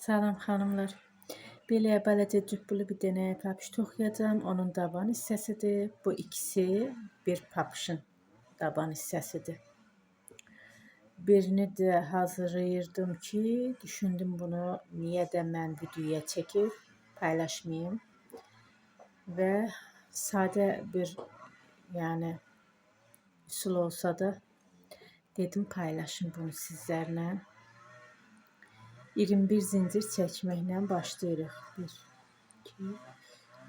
Salam xanımlar. Belə bələcə cübbülü bir dənə papiş toxuyacağam. Onun daban hissəsidir. Bu ikisi bir papişin daban hissəsidir. Birini də hazırlayırdım ki, düşündüm bunu niyə də mən videoya çəkib paylaşmayayım. Və sadə bir yəni üsul olsa da dedim paylaşım bunu sizlərlə. 21 zincir çəkməklə başlayırıq. 1, 2,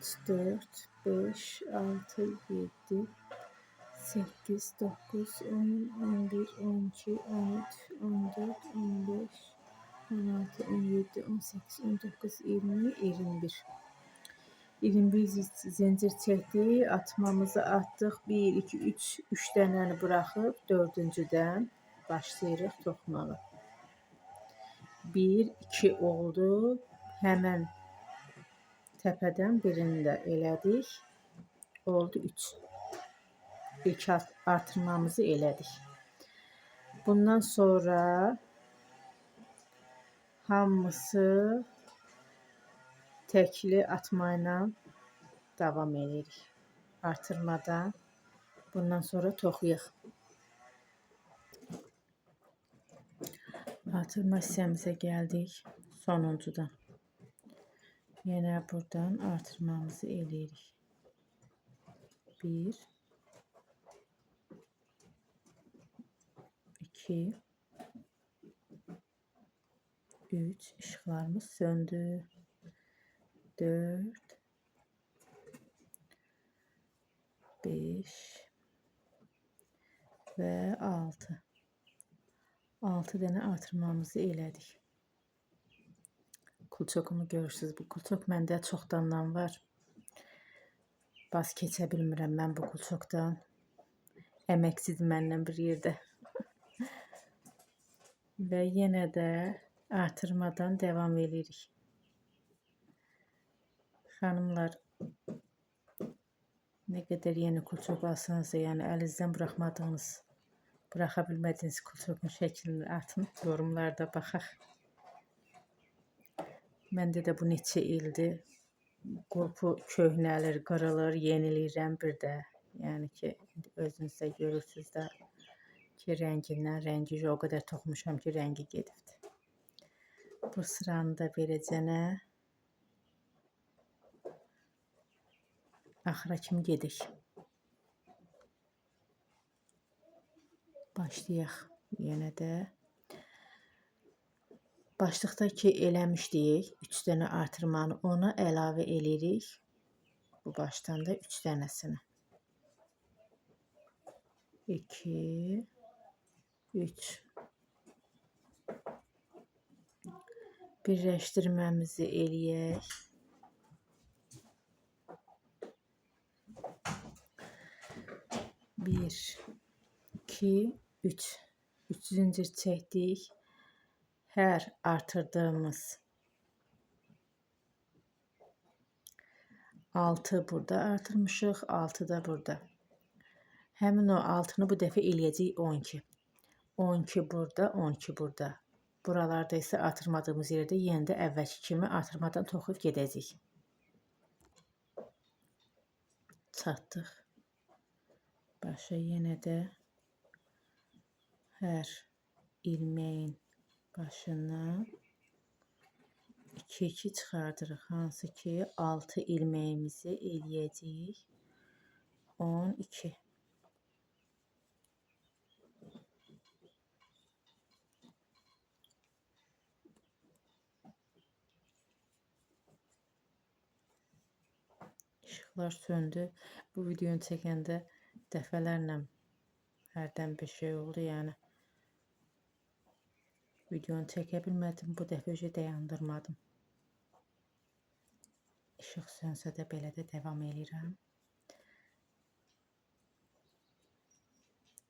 3, 4, 5, 6, 7, 8, 9, 10, 11, 12, 13, 14, 15, 16, 17, 18, 19, 20, 21. 21 zincir çəkdik, atmamızı atdıq. 1, 2, 3 dənəni buraxıb 4-cüdən başlayırıq toxumağa. 1, 2 oldu. Həmən təpədən birini də elədik. Oldu 3. İlk artırmamızı elədik. Bundan sonra hamısı təkli atmayla davam edirik. Artırmadan bundan sonra toxuyaq. Artırma hissəmizə gəldik. Sonuncudan. Yenə buradan artırmamızı eləyirik. 1, 2, 3, işıqlarımız söndü. 4, 5 və 6. 6 dənə artırmamızı elədik. Kulçokumu görürsünüz. Bu kulçok məndə çoxdandan var. Baz keçə bilmirəm mən bu kulçokdan. Əməksiz məndən bir yerdə. Və yenə də artırmadan devam edirik. Xanımlar, nə qədər yeni kulçok alsanız da, yəni əlinizdən buraxmadığınız, buraxa bilmədiyiniz kulçokun şəklini atın, yorumlarda baxaq. Məndə də bu neçə ildir. Qrupu köhnəlir, qırılır, yeniləyirəm bir də. Yəni ki, özünüz də görürsünüz də ki, rəngindən rəngi o qədər toxumuşam ki, rəngi gedibdir. Bu sıranı da beləcənə axıra kimi gedik. Başlayaq yenə də. Başlıqda ki, eləmişdik 3 dənə artırmanı, ona əlavə eləyirik. Bu başdan da 3 dənəsini. 2, 3. Birləşdirməmizi eləyək. 1, 2, 3. 3 zincir çəkdik. Hər artırdığımız 6 burada artırmışıq, 6 da burada. Həmin o 6-nı bu dəfə eləyəcəyik 12. 12 burada, 12 burada. Buralarda isə artırmadığımız yerdə yenə də əvvəlki kimi artırmadan toxuyub gedəcəyik. Çatdıq. Başa yenə də hər ilməyin başından 2-2 çıxardırıq. Hansı ki 6 ilməyimizi eləyəcəyik. 12. İşıqlar söndü. Bu videonu çəkəndə dəfələrlə hərdən bir şey oldu, yəni. Videonu çəkə bilmədim, bu dəfə dayandırmadım. İşıq sönsə də belə də davam edirəm.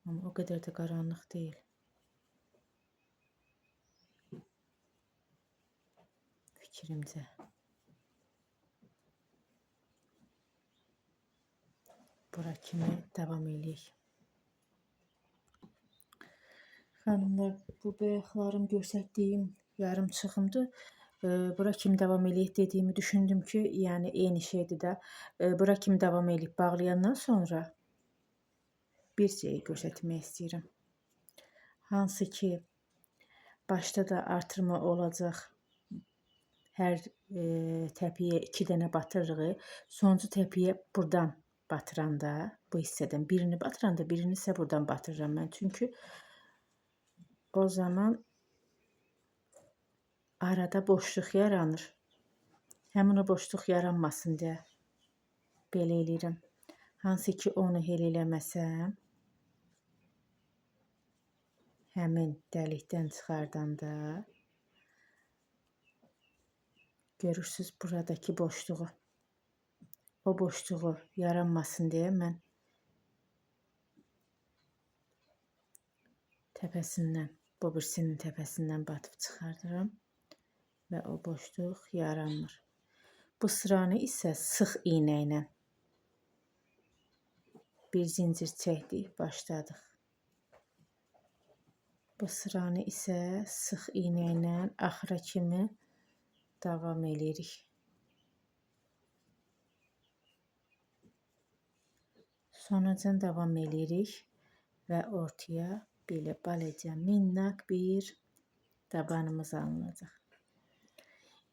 Amma o qədər də qaranlıq deyil. Fikrimcə. Bura kimi davam eləyək. Xanımlar, bu bəyəklərim göstərdiyim yarım çıxımdır. Bura kimi davam eləyək dediyimi düşündüm ki, yəni eyni şeydir də. Bura kimi davam eləyib bağlayandan sonra bir şeyi göstərmək istəyirəm. Hansı ki, başda da artırma olacaq. Hər təpiyə 2 dənə batırırıq. Sonuncu təpiyə buradan batıranda, bu hissədən birini batıranda, birini isə buradan batırıram mən. Çünki o zaman arada boşluq yaranır. Həmin o boşluq yaranmasın deyə belə eləyirəm. Hansı ki, onu elə eləməsəm, həmin dəlikdən çıxardanda görürsüz buradakı boşluğu. O boşluğu yaranmasın deyə mən təpəsindən, bu birisinin təpəsindən batıb çıxardıram və o boşluq yaranmır. Bu sıranı isə sıx iynə ilə bir zincir çəkdik, başladıq. Bu sıranı isə sıx iynə ilə axıra kimi davam edirik. Sonacan davam edirik və ortaya belə balaca minnaq bir dabanımız alınacaq.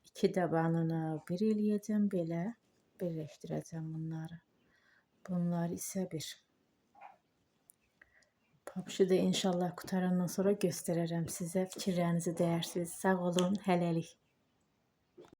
2 dabanını bir eləyəcəm, belə birləşdirəcəm bunları. Bunlar isə bir. Papşı da inşallah qutarandan sonra göstərərəm sizə. Fikirlərinizi dəyərsiniz. Sağ olun, hələlik.